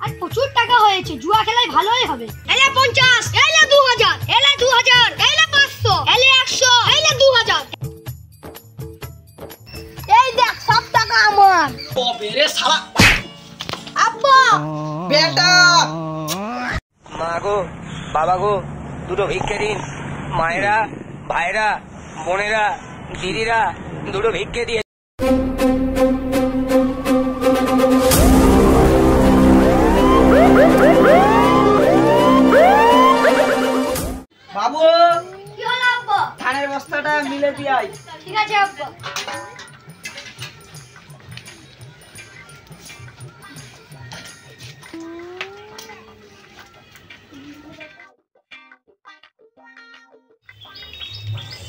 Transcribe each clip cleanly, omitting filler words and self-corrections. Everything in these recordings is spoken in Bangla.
আর প্রচুর টাকা হয়েছে, জুয়া খেলায় ভালোই হবে। এলে 50, এলে 2000, এলে 2000, এলে 500, এলে 100, এলে 2000। এই দেখ সব টাকা আমার। তবে রে শালা আব্বা বেটা। মা গো, বাবা গো, দুটো ভিক্ষে দিন। মায়েরা, ভাইরা, বোনেরা, দিদিরা, দুটো ভিক্ষে দিয়ে। বাবু কি হলো আব্বা? ধানের বস্তাটা মিলে দিয়াই। ঠিক আছে আব্বা।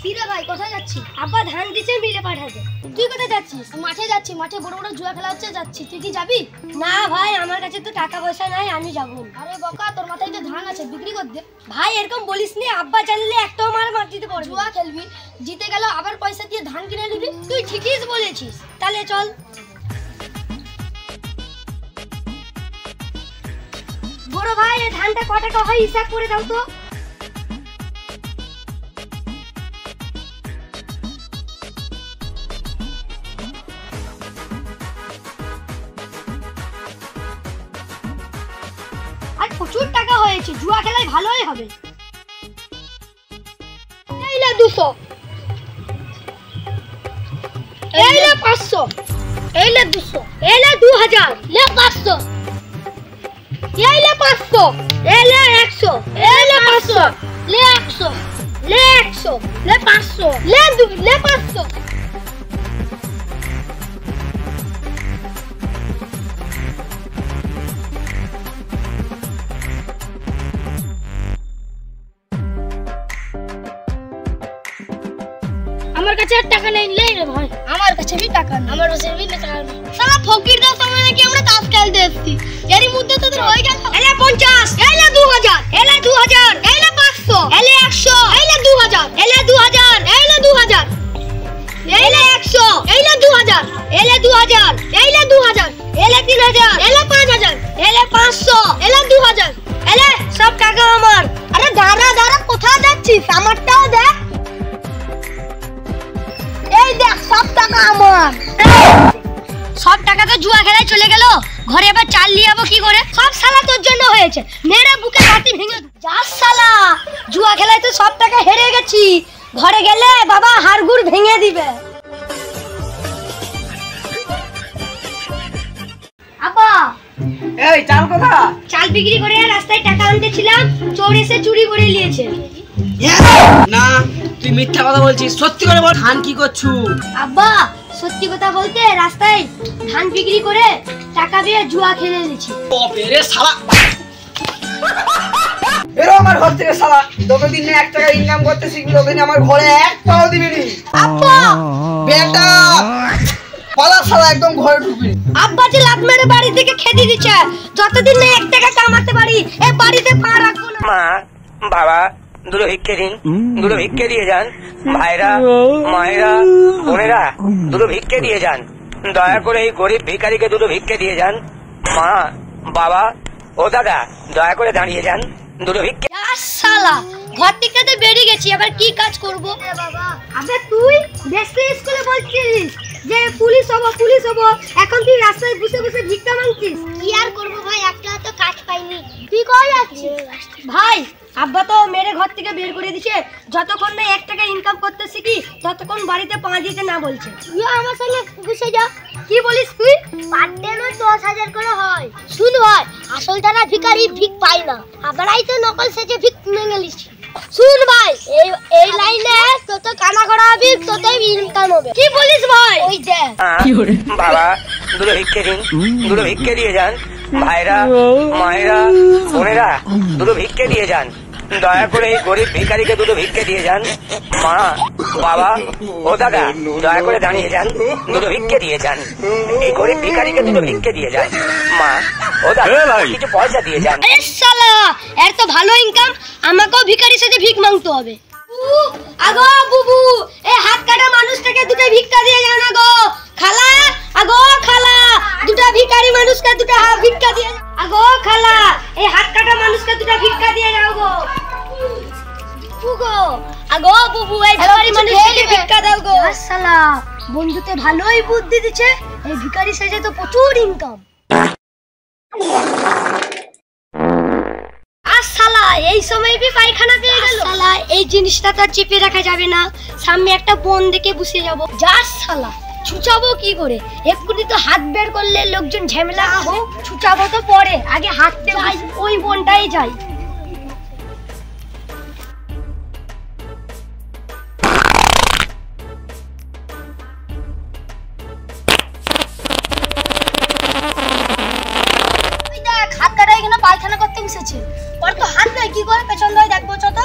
কিরে ভাই কোথায় যাচ্ছিস? আব্বা ধান দিছে মিলে পাঠাতে। তুই কোথায় যাচ্ছিস? মাঠে যাচ্ছি, মাঠে বড় বড় জুয়া খেলা হচ্ছে যাচ্ছি। তুই কি যাবি? না ভাই আমার কাছে তো টাকা পয়সা নাই, আমি যাব না। আরে বকা তোর মাথায় তো ধান আছে, বিক্রি কর দে। ভাই এরকম বলিস নি, আব্বা জানলে একটাও মার দিতে পারবি। জুয়া খেলবি, জিতে গেল আবার পয়সা দিয়ে ধান কিনে নিবি। তুই ঠিকই বলেছিস, তাহলে চল। বড় ভাই এই ধানটা কত টাকা হয় হিসাব করে দাও তো। আর প্রচুর টাকা হয়েছে, জুয়া খেলায় ভালোই হবে। এইলে 200, এইলে 500, এইলে 200, এইলে 2000, লে 500, এইলে 500, এইলে 100, এইলে 500, লে 100, লে 100, লে 500, লে 500। আমার কাছে আর টাকা নেই রে ভাই। আমার কাছে भी টাকা নেই, আমার কাছে भी টাকা নেই। সালা ফকিরদের সময় নাকি আমরা তাস খেলতে এসেছি, এরই মধ্যে তোদের হয়ে গেল। এলে 50, এলে 2000, এলে 2000, এলে 500, এলে 100, এলে 2000, এলে 2000, এলে 2000, এলে 100, এলে 2000, এলে 2000, এলে 2000, এলে 3000, এলে 5000, এলে 500, এলে 2000, এলে সব টাকা আমার। আরে দাঁড়া দাঁড়া কোথায় যাচ্ছিস? আমারটাও দেখ। এই দেখ সব টাকা আমার। সব টাকা তো জুয়া খেলায় চলে গেল, ঘরে এবার চাল নিয়ে যাবো কি করে? সব শালা তোর জন্য হয়েছে, মেরে বুকে লাঠি ভেঙে যা শালা। জুয়া খেলায় তো সব টাকা হেরে গেছি, ঘরে গেলে বাবা হাড়গুড় ভেঙে দিবে। আপা এই চাল কোথা? চাল বিক্রি করে রাস্তায় টাকা আনতেছিলাম, চোর এসে চুরি করে নিয়েছে। না তুই মিথ্যা কথা বলছিস, সত্যি করে বল ধান কি করছু? আব্বা সত্যি কথা বলতে রাস্তায় ধান বিক্রি করে টাকা দিয়ে জুয়া খেলে নিয়েছি। তবে রে শালা বেরো আমার ঘর থেকে শালা। যতদিন না 1 টাকা ইনকাম করতে শিখবি ততদিন আমার ঘরে 1 টাকাও দিবি নি। আব্বা বেটা পালা শালা, একদম ঘরে ঢুকবি। আব্বা যে লাত মেরে বাড়ি থেকে খেতে দিচ্ছে, যতদিন না 1 টাকা কামাতে পারি এই বাড়িতে পা রাখবো না। মা, বাবা, দুটো ভিক্ষে দিন। দুটো ভিক্ষে দিয়ে যান। ভাইরা, মায়েরা, বোনেরা, দুটো ভিক্ষে দিয়ে যান। দয়া করে এই গরিব ভিখারিকে দুটো ভিক্ষে দিয়ে যান। মা, বাবা, ও দাদা, দয়া করে দাঁড়িয়ে যান, দুটো ভিক্ষে। শালা ঘর থেকে তো বেরিয়ে গেছি, এবার কি কাজ করবো? বাবা আবে তুই দেশে স্কুলে বলছিস যে পুলিশ হবো পুলিশ হবো, এখন তুই রাস্তায় বসে বসে ভিক্ষা মাংছিস। কি আর করবো ভাই, একটা তো কাজ পাইনি। তুই কই যাচ্ছিস? ভাই আব্বা তো মেরে ঘর থেকে বের করে দিছে, যতক্ষণ না 1 টাকা ইনকাম করতে শিখি ততক্ষণ বাড়িতে পা দিতে না বলছে। তুই আমার সঙ্গে বসে যা। কি বলিস তুই? পার ডে 10,000 করে হয়। শুন ভাই, আসল যারা ভিখারি ভিক পায় না, আমরাই তো নকল সেজে ভিক মেনে লিছি। শুন ভাই, এই লাইনে তত কানা করা হবে ততই ইনকাম হবে। কি বলিস ভাই? ওই দেখ বাবা, দুটো ভিক্ষে দিন। দুটো ভিক্ষে দিয়ে যান। ভাইরা, মায়েরা, বোনেরা, দুটো ভিক্ষে দিয়ে যান। দয়া করে এই গরিব ভিখারিকে দুটো ভিক্ষে দিয়ে যান। মা, বাবা, ও দাদা, দয়া করে দাঁড়িয়ে যান, দুটো ভিক্ষে দিয়ে যান। এই গরিব ভিখারিকে দুটো ভিক্ষে দিয়ে যান। মা, ও দাদা, কিছু পয়সা দিয়ে যান। আরে শালা, এর তো ভালো ইনকাম, আমাকেও ভিখারির সাথে ভিক মাংতে হবে। আগো বুবু, এই হাত কাটা মানুষটাকে দুটো ভিক্ষা দিয়ে যাও না গো। খালা, আগো খালা, দুটো ভিখারি ভিক্ষা দিয়ে আগো খালা, এই হাত কাটা মানুষকে দুটো ভিক্ষা দিয়ে যাও গো। বুগো আগো বুবু, এই ভিখারি মানুষকে ভিক্ষা দাও গো। শালা বন্ধুতে ভালোই বুদ্ধি দিচ্ছে, এই ভিখারি সাজে তো প্রচুর ইনকাম। শালা এই সময় भी পায়খানা পেয়ে গেল। শালা এই জিনিসটা তো চেপে রাখা যাবে না, সামনে একটা বন দেখে বসে যাব। যা শালা ছুচাবো কি করে, এক্ষুনি তো হাত বের করলে লোকজন ঝামেলা হোক, ছুচাবো তো পরে, আগে হাঁটতে ওই বনটাই যাই। হাত কাটা এখানে পায়খানা করতে বসেছে, ওর তো হাত নাই, কি করে পেছন দিয়ে দেখবো ছোট।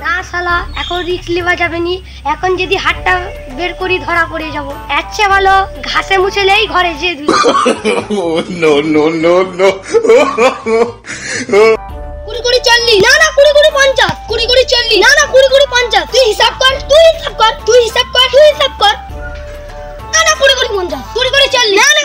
না শালা এখন রিস্ক নেওয়া যাবে নি, এখন যদি হাতটা বের করি ধরা পড়ে যাব। আচ্ছা ভালো ঘাসে মুছেলেই ঘরে যে no no no no 20 40 না না 20 50 20 40 না না 20 50 তুই হিসাব কর, তুই হিসাব কর, তুই হিসাব কর, তুই হিসাব কর। না না 20 50 20 40 না